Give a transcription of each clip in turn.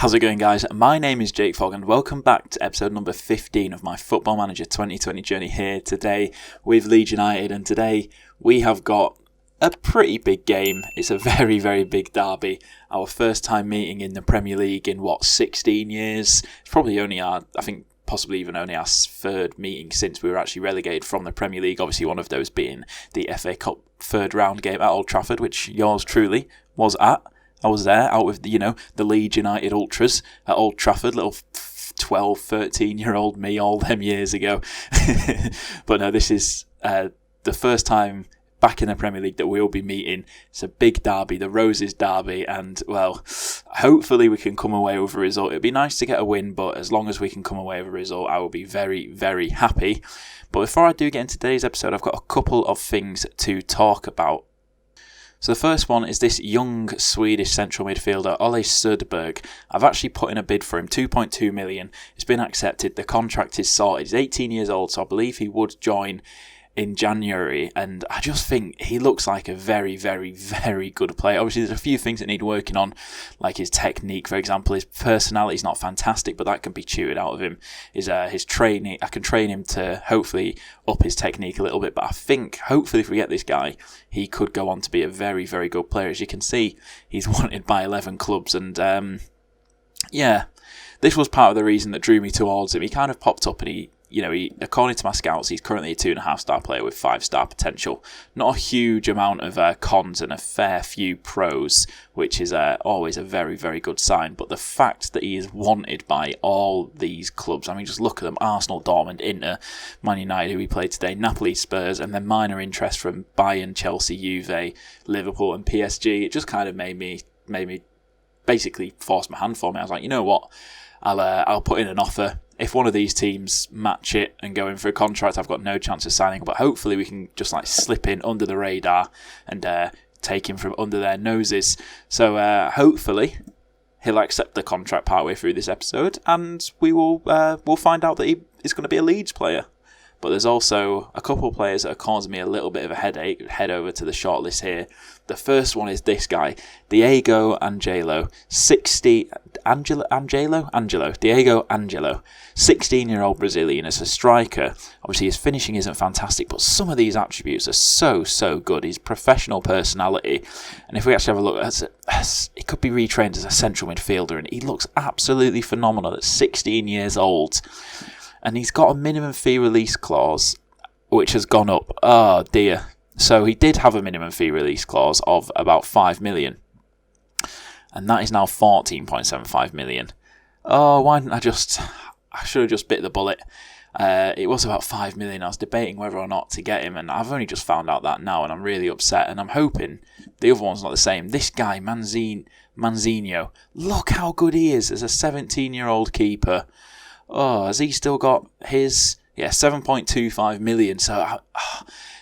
How's it going, guys? My name is Jakefog and welcome back to episode number 15 of my Football Manager 2020 journey here today with Leeds United. And today we have got a pretty big game. It's a very, very big derby. Our first time meeting in the Premier League in 16 years. It's probably only possibly even only our third meeting since we were actually relegated from the Premier League. Obviously one of those being the FA Cup third round game at Old Trafford, which yours truly was at. I was there out with, the Leeds United Ultras at Old Trafford, little 12, 13-year-old me all them years ago. But no, this is the first time back in the Premier League that we'll be meeting. It's a big derby, the Roses derby, and, well, hopefully we can come away with a result. It'd be nice to get a win, but as long as we can come away with a result, I will be very, very happy. But before I do get into today's episode, I've got a couple of things to talk about. So the first one is this young Swedish central midfielder, Ole Söderberg. I've actually put in a bid for him, 2.2 million. It's been accepted. The contract is sorted. He's 18 years old, so I believe he would join in January, and I just think he looks like a very, very, very good player. Obviously, there's a few things that need working on, like his technique, for example. His personality is not fantastic, but that can be chewed out of him. His training, I can train him to hopefully up his technique a little bit, but I think, hopefully, if we get this guy, he could go on to be a very, very good player. As you can see, he's wanted by 11 clubs, and this was part of the reason that drew me towards him. He kind of popped up and he, according to my scouts, he's currently a 2.5-star player with 5-star potential. Not a huge amount of cons and a fair few pros, which is always a very, very good sign. But the fact that he is wanted by all these clubs, I mean, just look at them: Arsenal, Dortmund, Inter, Man United, who we played today, Napoli, Spurs, and then minor interest from Bayern, Chelsea, Juve, Liverpool, and PSG. It just kind of made me basically force my hand for me. I was like, you know what? I'll put in an offer. If one of these teams match it and go in for a contract, I've got no chance of signing. But hopefully we can just slip in under the radar and take him from under their noses. So hopefully he'll accept the contract partway through this episode, and we'll find out that he is going to be a Leeds player. But there's also a couple of players that are causing me a little bit of a headache. Head over to the shortlist here. The first one is this guy, Diego Angelo, 16-year-old Brazilian as a striker. Obviously his finishing isn't fantastic, but some of these attributes are so good. His professional personality, and if we actually have a look, he could be retrained as a central midfielder, and he looks absolutely phenomenal at 16 years old. And he's got a minimum fee release clause, which has gone up. Oh dear. So he did have a minimum fee release clause of about 5 million. And that is now 14.75 million. Oh, why didn't I should have just bit the bullet. It was about 5 million. I was debating whether or not to get him, and I've only just found out that now, and I'm really upset. And I'm hoping the other one's not the same. This guy, Manzinho, look how good he is as a 17-year-old keeper. Oh, has he still got his... Yeah, 7.25 million. So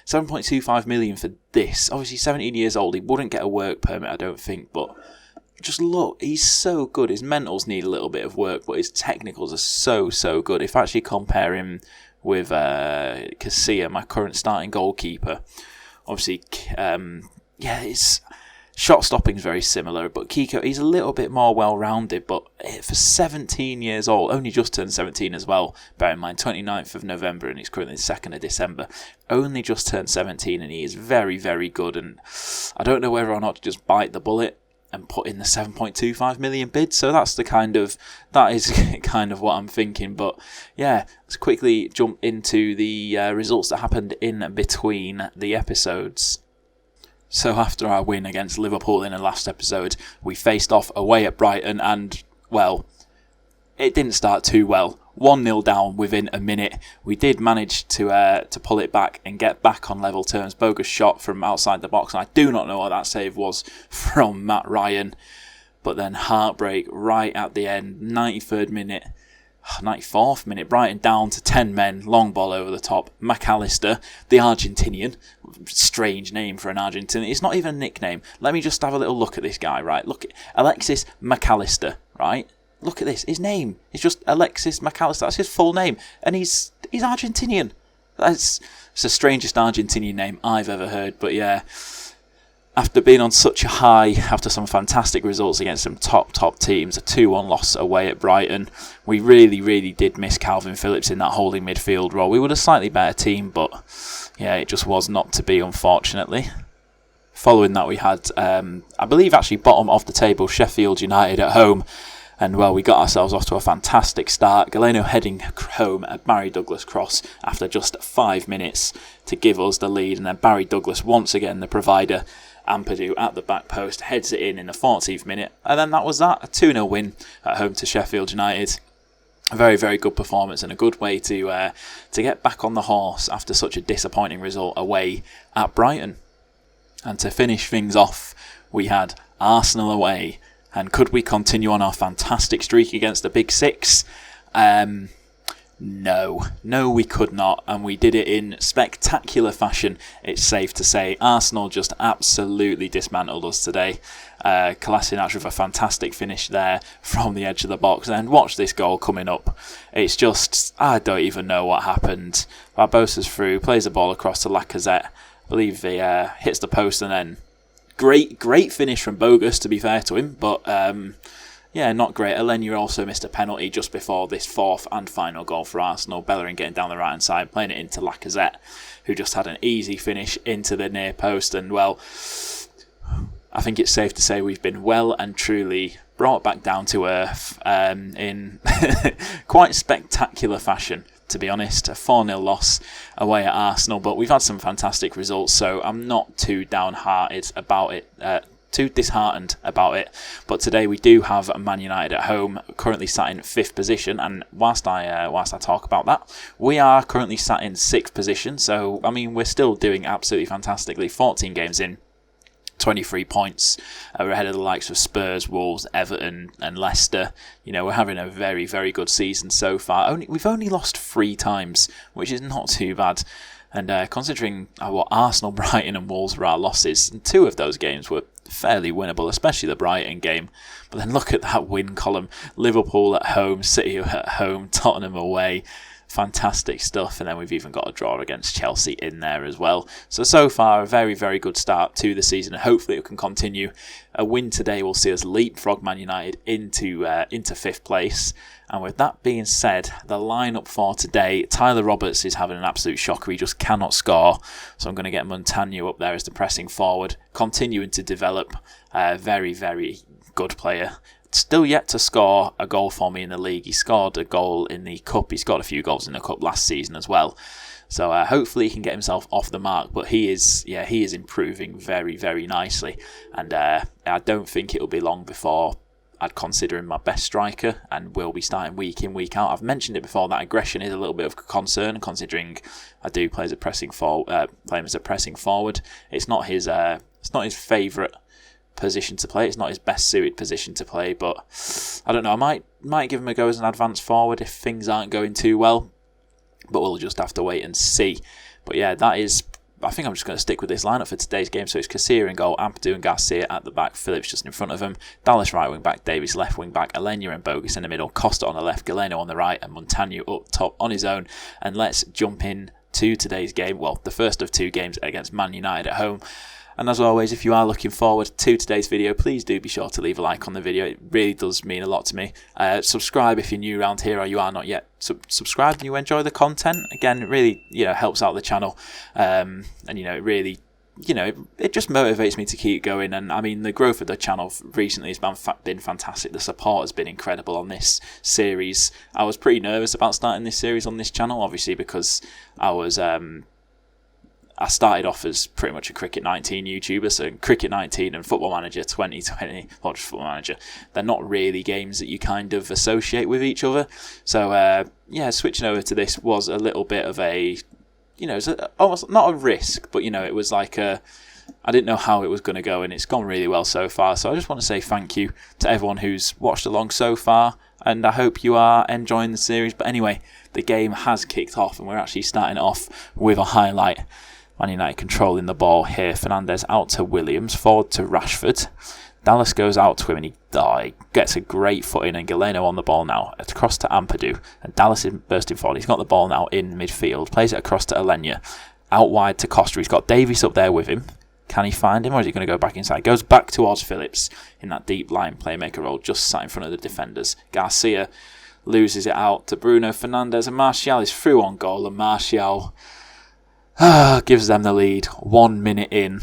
7.25 million for this. Obviously, 17 years old. He wouldn't get a work permit, I don't think. But just look, he's so good. His mentals need a little bit of work, but his technicals are so good. If I actually compare him with Casilla, my current starting goalkeeper, obviously, it's... Shot stopping is very similar, but Kiko, he's a little bit more well-rounded, but for 17 years old, only just turned 17 as well, bear in mind, 29th of November, and he's currently the 2nd of December, only just turned 17, and he is very, very good, and I don't know whether or not to just bite the bullet and put in the 7.25 million bid, so that is kind of what I'm thinking. But yeah, let's quickly jump into the results that happened in between the episodes. So after our win against Liverpool in the last episode, we faced off away at Brighton, and, well, it didn't start too well. 1-0 down within a minute. We did manage to pull it back and get back on level terms. Bogus shot from outside the box, and I do not know what that save was from Matt Ryan. But then heartbreak right at the end, 94th minute, Brighton down to 10 men, long ball over the top. McAllister, the Argentinian, strange name for an Argentinian. It's not even a nickname. Let me just have a little look at this guy, right? Look, Alexis McAllister, right? Look at this. His name is just Alexis McAllister. That's his full name, and he's Argentinian. It's the strangest Argentinian name I've ever heard. But yeah, After being on such a high, after some fantastic results against some top teams, a 2-1 loss away at Brighton, we really did miss Calvin Phillips in that holding midfield role. We were a slightly better team, but yeah, it just was not to be, unfortunately. Following that, we had, I believe, actually bottom of the table, Sheffield United at home. And, well, we got ourselves off to a fantastic start. Galeno heading home at Barry Douglas cross after just 5 minutes to give us the lead. And then Barry Douglas, once again, the provider, Ampadu at the back post, heads it in the 14th minute. And then that was that, a 2-0 win at home to Sheffield United. A very good performance and a good way to get back on the horse after such a disappointing result away at Brighton. And to finish things off, we had Arsenal away. And could we continue on our fantastic streak against the Big Six? No, we could not, and we did it in spectacular fashion, it's safe to say. Arsenal just absolutely dismantled us today. Kolasinac with a fantastic finish there from the edge of the box, and watch this goal coming up. It's just, I don't even know what happened. Barbosa's through, plays the ball across to Lacazette. I believe he hits the post, and then great finish from Bogus, to be fair to him, but yeah, not great. Elenia also missed a penalty just before this fourth and final goal for Arsenal. Bellerin getting down the right hand side, playing it into Lacazette, who just had an easy finish into the near post. And, well, I think it's safe to say we've been well and truly brought back down to earth in quite spectacular fashion, to be honest. A 4-0 loss away at Arsenal, but we've had some fantastic results, so I'm not too downhearted about it. Too disheartened about it, but today we do have Man United at home, currently sat in 5th position, and whilst I talk about that, we are currently sat in 6th position, so I mean we're still doing absolutely fantastically. 14 games in, 23 points. We're ahead of the likes of Spurs, Wolves, Everton and Leicester. You know, we're having a very good season so far. We've only lost 3 times, which is not too bad. And considering what Arsenal, Brighton and Wolves were our losses, and 2 of those games were fairly winnable, especially the Brighton game. But then look at that win column. Liverpool at home, City at home, Tottenham away. Fantastic stuff. And then we've even got a draw against Chelsea in there as well. So far, a very good start to the season. And hopefully it can continue. A win today will see us leapfrog Man United into 5th place. And with that being said, the lineup for today, Tyler Roberts is having an absolute shocker. He just cannot score. So I'm going to get Montano up there as the pressing forward, continuing to develop. Very good player. Still yet to score a goal for me in the league. He scored a goal in the Cup. He scored a few goals in the Cup last season as well. So hopefully he can get himself off the mark. But he is improving very nicely. And I don't think it'll be long before I'd consider him my best striker and will be starting week in, week out. I've mentioned it before that aggression is a little bit of a concern, considering I do play him as a pressing forward. It's not his favourite position to play. It's not his best suited position to play, but I don't know. I might give him a go as an advanced forward if things aren't going too well, but we'll just have to wait and see. But yeah, I think I'm just going to stick with this lineup for today's game. So it's Casilla in goal, Ampadu and Garcia at the back, Phillips just in front of him, Dallas right wing back, Davies left wing back, Elenia and Bogus in the middle, Costa on the left, Galeno on the right, and Montano up top on his own. And let's jump in to today's game. Well, the first of 2 games against Man United at home. And as always, if you are looking forward to today's video, please do be sure to leave a like on the video. It really does mean a lot to me. Subscribe if you're new around here or you are not yet subscribed and you enjoy the content. Again, it really helps out the channel, and it really it just motivates me to keep going. And I mean, the growth of the channel recently has been fantastic. The support has been incredible on this series. I was pretty nervous about starting this series on this channel, obviously because I started off as pretty much a Cricket 19 YouTuber, so Cricket 19 and Football Manager 2020, or just Football Manager, they're not really games that you kind of associate with each other. So, switching over to this was a little bit of a, it's almost not a risk, but, it was like I didn't know how it was going to go, and it's gone really well so far. So I just want to say thank you to everyone who's watched along so far, and I hope you are enjoying the series. But anyway, the game has kicked off, and we're actually starting off with a highlight. Man United controlling the ball here. Fernandez out to Williams, forward to Rashford. Dallas goes out to him and he gets a great foot in, and Galeno on the ball now. Across to Ampadu, and Dallas is bursting forward. He's got the ball now in midfield, plays it across to Elenia. Out wide to Costa. He's got Davies up there with him. Can he find him, or is he going to go back inside? Goes back towards Phillips in that deep line playmaker role, just sat in front of the defenders. Garcia loses it out to Bruno Fernandes, and Martial is through on goal, and Martial gives them the lead 1 minute in.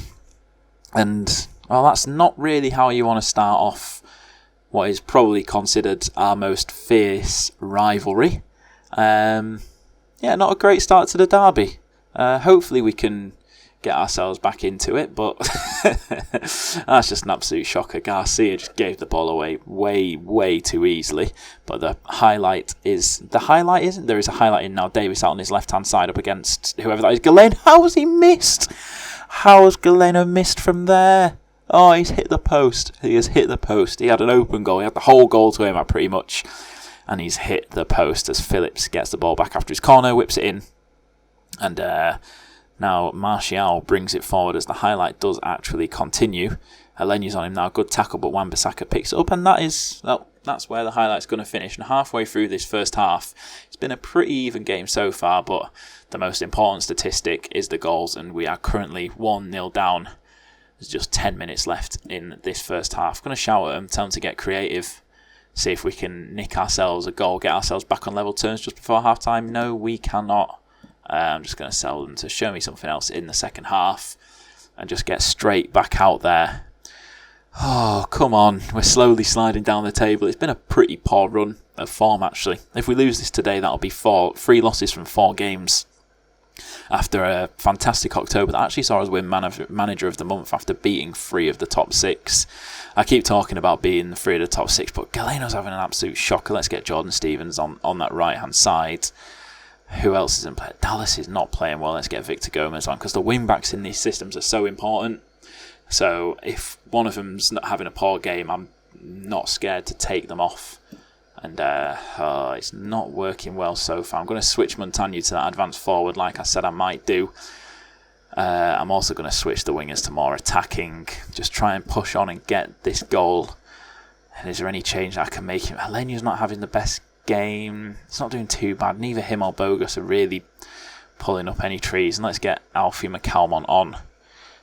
And, well, that's not really how you want to start off what is probably considered our most fierce rivalry. Not a great start to the derby. Hopefully we can get ourselves back into it, but that's just an absolute shocker. Garcia just gave the ball away way too easily. But the highlight isn't. There is a highlight in now. Davis out on his left-hand side up against whoever that is. Galeno, how has he missed? How has Galeno missed from there? Oh, he's hit the post. He has hit the post. He had an open goal. He had the whole goal to him at pretty much. And he's hit the post as Phillips gets the ball back after his corner, whips it in. And now Martial brings it forward as the highlight does actually continue. Alenyu's on him now. Good tackle, but Wan-Bissaka picks it up. And that's where the highlight's going to finish. And halfway through this first half, it's been a pretty even game so far. But the most important statistic is the goals. And we are currently 1-0 down. There's just 10 minutes left in this first half. I'm going to shout at them, tell them to get creative. See if we can nick ourselves a goal, get ourselves back on level terms just before half-time. No, we cannot. I'm just going to sell them to show me something else in the second half and just get straight back out there. Oh, come on. We're slowly sliding down the table. It's been a pretty poor run of form, actually. If we lose this today, that'll be 3 losses from 4 games. After a fantastic October that actually saw us win Manager of the Month after beating 3 of the top 6. I keep talking about beating 3 of the top 6, but Galeno's having an absolute shocker. Let's get Jordan Stevens on that right-hand side. Who else isn't playing? Dallas is not playing well. Let's get Victor Gomez on, because the wing-backs in these systems are so important. So if one of them's not having a poor game, I'm not scared to take them off. And it's not working well so far. I'm going to switch Montagna to that advanced forward like I said I might do. I'm also going to switch the wingers to more attacking. Just try and push on and get this goal. And is there any change I can make? Alenyu's not having the best game. It's not doing too bad. Neither him or Bogus are really pulling up any trees. And let's get Alfie McCalmont on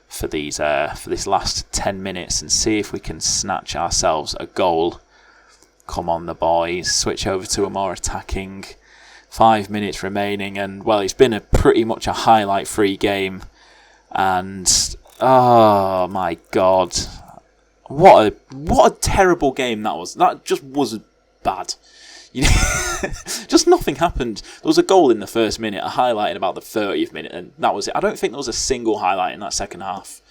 for this last 10 minutes and see if we can snatch ourselves a goal. Come on, the boys. Switch over to a more attacking. 5 minutes remaining, and well, it's been pretty much a highlight-free game. And oh my God, what a terrible game that was. That just was bad. Just nothing happened. There was a goal in the first minute, a highlight in about the 30th minute, and that was it. I don't think there was a single highlight in that second half.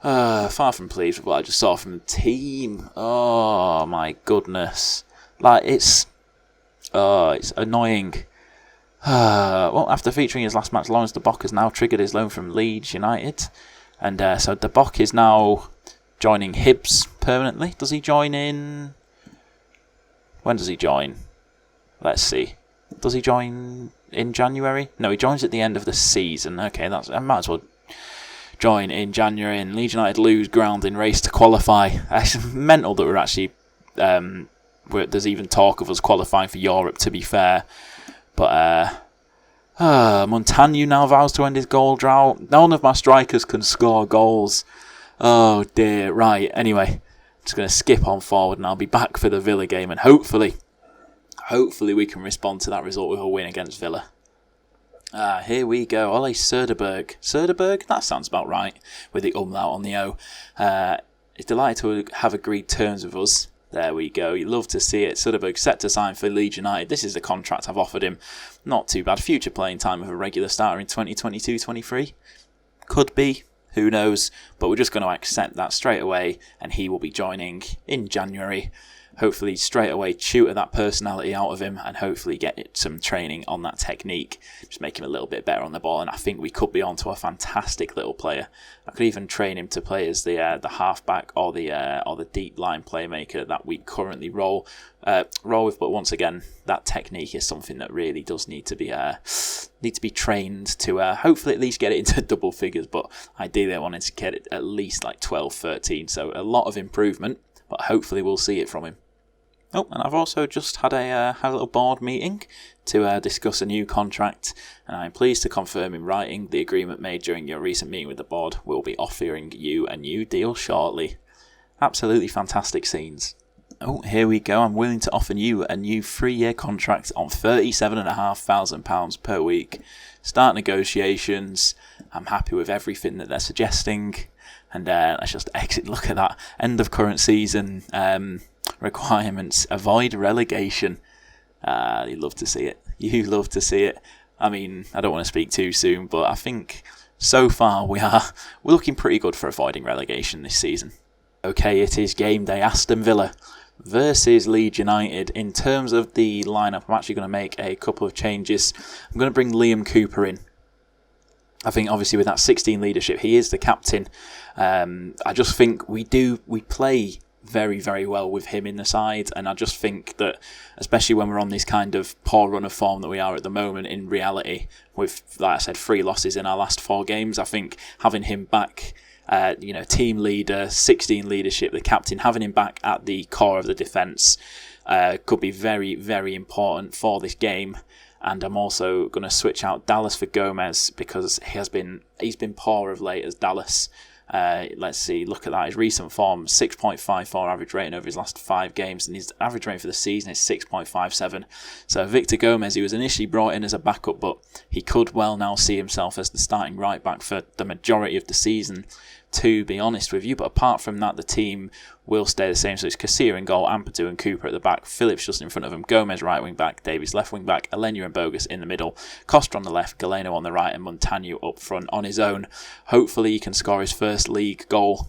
Far from pleased with what I just saw from the team. Oh my goodness. It's annoying. Well, after featuring his last match, Lawrence De Bock has now triggered his loan from Leeds United. And so De Bock is now joining Hibs permanently. Does he join in? When does he join? Let's see. Does he join in January? No, he joins at the end of the season. Okay, I might as well join in January, and Leeds United lose ground in race to qualify. It's mental that we're actually there's even talk of us qualifying for Europe, to be fair. But Montagna now vows to end his goal drought. None of my strikers can score goals. Oh dear. Right, anyway, just going to skip on forward and I'll be back for the Villa game, and hopefully we can respond to that result with a win against Villa. Here we go. Ole Söderberg. Söderberg? That sounds about right, with the umlaut on the O. He's delighted to have agreed terms with us. There we go. You love to see it. Söderberg set to sign for Leeds United. This is the contract I've offered him. Not too bad. Future playing time with a regular starter in 2022-23. Could be. Who knows? But we're just going to accept that straight away, and he will be joining in January. Hopefully straight away tutor that personality out of him and hopefully get some training on that technique. Just make him a little bit better on the ball, and I think we could be onto a fantastic little player. I could even train him to play as the halfback or the deep line playmaker that we currently roll with. But once again, that technique is something that really does need to be trained to hopefully at least get it into double figures. But ideally I wanted to get it at least like 12, 13. So a lot of improvement, but hopefully we'll see it from him. Oh, and I've also just had a little board meeting to discuss a new contract, and I'm pleased to confirm in writing the agreement made during your recent meeting with the board will be offering you a new deal shortly. Absolutely fantastic scenes. Oh, here we go. I'm willing to offer you a new 3-year contract on £37,500 per week. Start negotiations. I'm happy with everything that they're suggesting. And let's just exit. Look at that. End of current season requirements. Avoid relegation. You love to see it. You love to see it. I mean, I don't want to speak too soon, but I think so far we're looking pretty good for avoiding relegation this season. Okay, it is game day. Aston Villa versus Leeds United. In terms of the lineup, I'm actually going to make a couple of changes. I'm going to bring Liam Cooper in. I think obviously with that 16 leadership, he is the captain. I just think we play very, very well with him in the side, and I just think that, especially when we're on this kind of poor run of form that we are at the moment, in reality, with, like I said, 3 losses in our last 4 games, I think having him back, team leader, 16 leadership, the captain, having him back at the core of the defence could be very, very important for this game. And I'm also going to switch out Dallas for Gomez because he's been poor of late as Dallas. Let's see, look at that. His recent form, 6.54 average rating over his last 5 games, and his average rating for the season is 6.57. So Victor Gomez, he was initially brought in as a backup, but he could well now see himself as the starting right back for the majority of the season, to be honest with you. But apart from that, the team will stay the same. So it's Casilla in goal, Ampadu and Cooper at the back, Phillips just in front of him, Gomez right wing back, Davies left wing back, Elenia and Bogus in the middle, Costa on the left, Galeno on the right, and Montano up front on his own. Hopefully he can score his first league goal.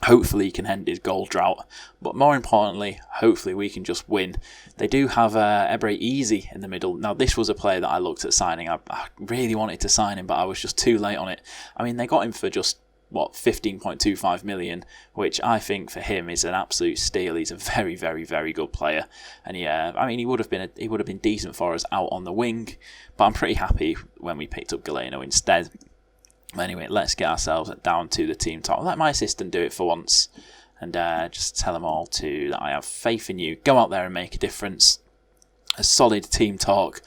Hopefully he can end his goal drought. But more importantly, hopefully we can just win. They do have Ebre Easy in the middle. Now this was a player that I looked at signing. I really wanted to sign him, but I was just too late on it. I mean, they got him for just 15.25 million, which I think for him is an absolute steal. He's a very, very, very good player, and he would have been decent for us out on the wing, but I'm pretty happy when we picked up Galeno instead. Anyway, let's get ourselves down to the team talk. Let my assistant do it for once, and just tell them all that I have faith in you. Go out there and make a difference. A solid team talk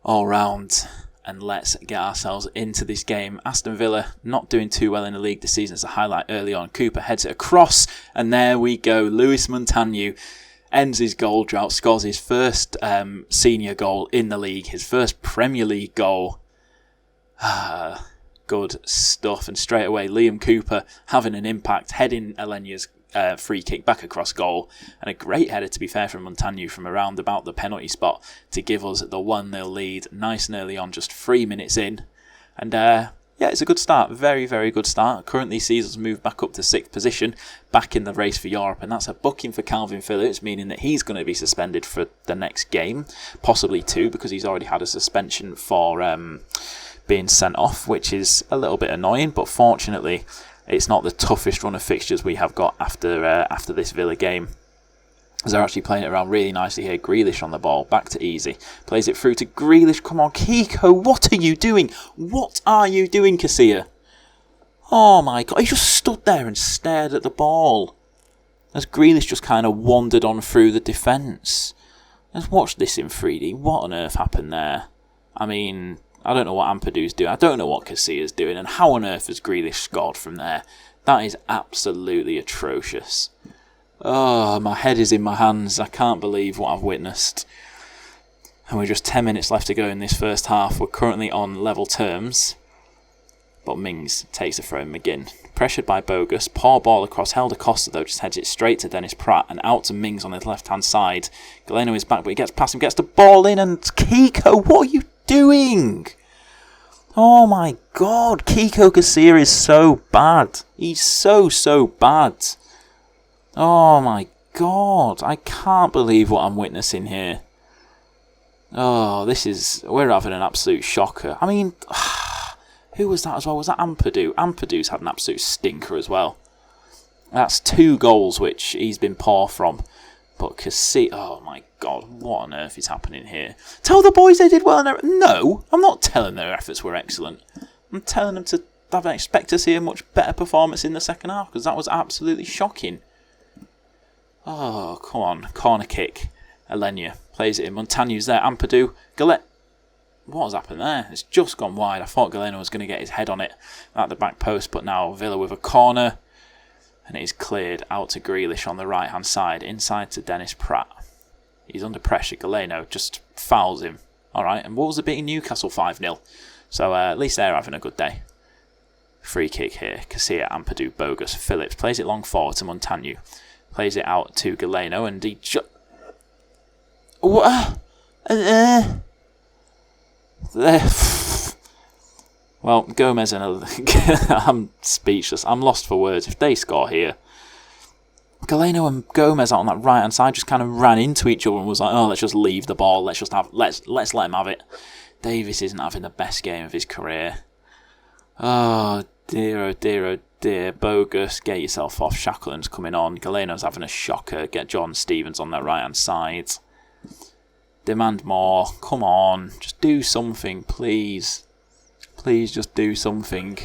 all round. And let's get ourselves into this game. Aston Villa not doing too well in the league this season. As a highlight early on, Cooper heads it across, and there we go. Luis Montano ends his goal drought, scores his first senior goal in the league, his first Premier League goal. Good stuff. And straight away, Liam Cooper having an impact, heading Elenia's free kick back across goal, and a great header, to be fair, from Montano from around about the penalty spot to give us the 1-0 lead nice and early on, just 3 minutes in. And it's a good start, very, very good start. Currently sees us move back up to 6th position, back in the race for Europe, and that's a booking for Calvin Phillips, meaning that he's going to be suspended for the next game, possibly 2, because he's already had a suspension for being sent off, which is a little bit annoying, but fortunately it's not the toughest run of fixtures we have got after this Villa game. As they're actually playing it around really nicely here. Grealish on the ball, back to Easy. Plays it through to Grealish. Come on, Kiko, what are you doing? What are you doing, Casilla? Oh my God, he just stood there and stared at the ball as Grealish just kind of wandered on through the defence. Let's watch this in 3D. What on earth happened there? I mean, I don't know what Ampadu's doing. I don't know what Casilla's doing. And how on earth has Grealish scored from there? That is absolutely atrocious. Oh, my head is in my hands. I can't believe what I've witnessed. And we're just 10 minutes left to go in this first half. We're currently on level terms. But Mings takes a throw. McGinn pressured by Bogus. Poor ball across. Helder Costa, though, just heads it straight to Dennis Pratt. And out to Mings on the left-hand side. Galeno is back, but he gets past him. Gets the ball in. And Kiko, what are you doing? Oh my God, Kiko Casilla is so bad. He's so bad. Oh my God, I can't believe what I'm witnessing here. Oh, we're having an absolute shocker. I mean, who was that as well? Was that Ampadu? Ampadu's had an absolute stinker as well. That's 2 goals which he's been poor from. But Casilla, oh my God, what on earth is happening here? Tell the boys they did well. No, I'm not telling their efforts were excellent. I'm telling them to expect to see a much better performance in the second half, because that was absolutely shocking. Oh, come on. Corner kick. Elenia plays it in. Montaño's there. Ampadu. Gallet. What has happened there? It's just gone wide. I thought Galeno was going to get his head on it at the back post, but now Villa with a corner. And it is cleared out to Grealish on the right-hand side. Inside to Dennis Pratt. He's under pressure. Galeno just fouls him. All right, and Wolves are beating Newcastle 5-0. So at least they're having a good day. Free kick here. Casilla, Ampadu, Bogus. Phillips plays it long forward to Montaño. Plays it out to Galeno, and he well, Gomez and I'm speechless. I'm lost for words. If they score here, Galeno and Gomez out on that right hand side just kind of ran into each other and was like, "Oh, let's just leave the ball. Let's let him have it." Davis isn't having the best game of his career. Oh dear, oh dear, oh dear. Bogus, get yourself off. Shackleton's coming on. Galeno's having a shocker. Get John Stevens on that right hand side. Demand more. Come on. Just do something, please. Please just do something.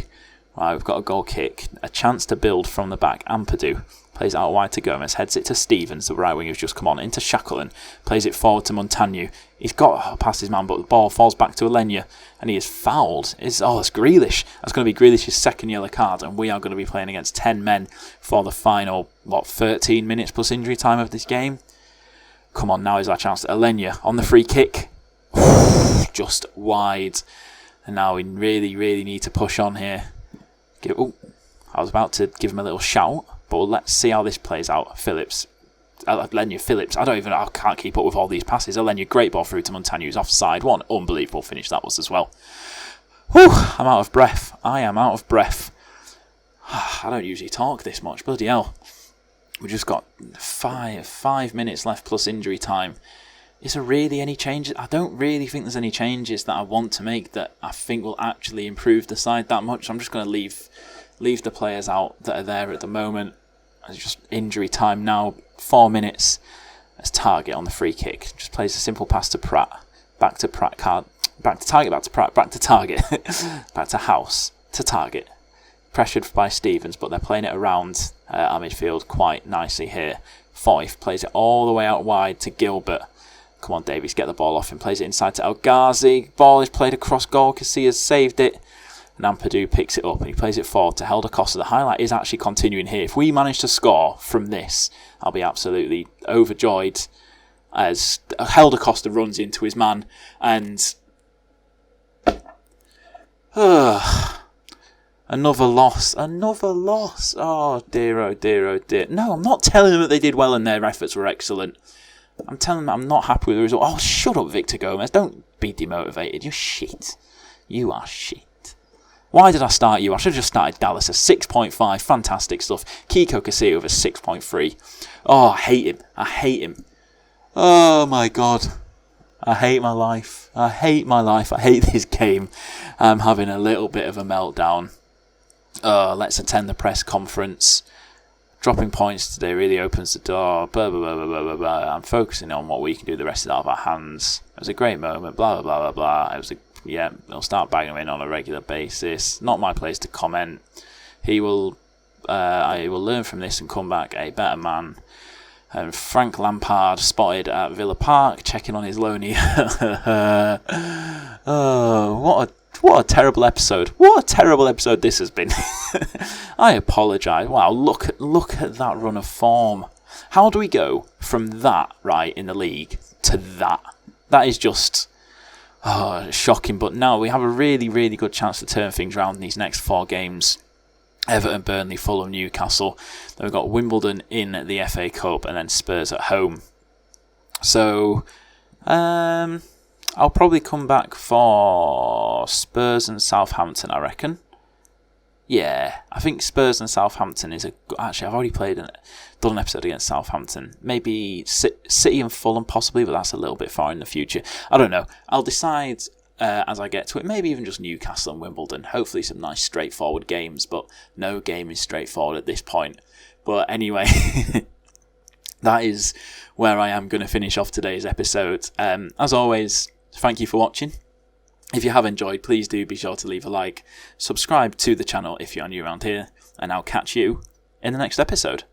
Right, we've got a goal kick. A chance to build from the back. Ampadu plays it out wide to Gomez. Heads it to Stevens, the right wing who's just come on. Into Shackleton. Plays it forward to Montaño. He's got past his man, but the ball falls back to Elenia. And he is fouled. That's Grealish. That's going to be Grealish's second yellow card. And we are going to be playing against 10 men for the final, 13 minutes plus injury time of this game. Come on, now is our chance. Elenia on the free kick. Just wide. And now we really, really need to push on here. I was about to give him a little shout, but let's see how this plays out. Phillips. Elenia Phillips. I can't keep up with all these passes. Elenia, great ball through to Montaño, who's offside. What an unbelievable finish that was as well. Whew, I'm out of breath. I am out of breath. I don't usually talk this much. Bloody hell. We've just got five minutes left plus injury time. Is there really any changes? I don't really think there's any changes that I want to make that I think will actually improve the side that much. I'm just going to leave the players out that are there at the moment. It's just injury time now. 4 minutes. Let's Target on the free kick. Just plays a simple pass to Pratt. Back to Pratt. Back to Target. Back to Pratt. Back to Target. Back to House. To Target. Pressured by Stevens, but they're playing it around our midfield quite nicely here. Foyth plays it all the way out wide to Gilbert. Come on, Davies, get the ball off him. Plays it inside to El Ghazi. Ball is played across goal. Casilla's saved it. And Ampadu picks it up and he plays it forward to Helder Costa. The highlight is actually continuing here. If we manage to score from this, I'll be absolutely overjoyed as Helder Costa runs into his man. And another loss. Oh dear, oh dear, oh dear. No, I'm not telling them that they did well and their efforts were excellent. I'm telling them I'm not happy with the result. Oh, shut up, Victor Gomez. Don't be demotivated. You're shit. You are shit. Why did I start you? I should have just started Dallas at 6.5. Fantastic stuff. Kiko Casilla with a 6.3. Oh, I hate him. Oh, my God. I hate my life. I hate this game. I'm having a little bit of a meltdown. Let's attend the press conference. Dropping points today really opens the door. Blah, blah, blah, blah, blah, blah, blah. I'm focusing on what we can do the rest of our hands. It was a great moment. Blah, blah, blah, blah, blah. They'll start bagging him in on a regular basis. Not my place to comment. I will learn from this and come back a better man. And Frank Lampard spotted at Villa Park, checking on his loanee. What a terrible episode. What a terrible episode this has been. I apologise. Wow, look at that run of form. How do we go from that, right, in the league, to that? That is just shocking. But now we have a really, really good chance to turn things around in these next 4 games. Everton, Burnley, Fulham, Newcastle. Then we've got Wimbledon in the FA Cup and then Spurs at home. So, I'll probably come back for Spurs and Southampton, I reckon. Yeah, I think Spurs and Southampton is actually, I've already done an episode against Southampton. Maybe City and Fulham possibly, but that's a little bit far in the future. I don't know. I'll decide as I get to it. Maybe even just Newcastle and Wimbledon. Hopefully some nice straightforward games, but no game is straightforward at this point. But anyway, that is where I am going to finish off today's episode. As always, thank you for watching. If you have enjoyed, please do be sure to leave a like. Subscribe to the channel if you're new around here. And I'll catch you in the next episode.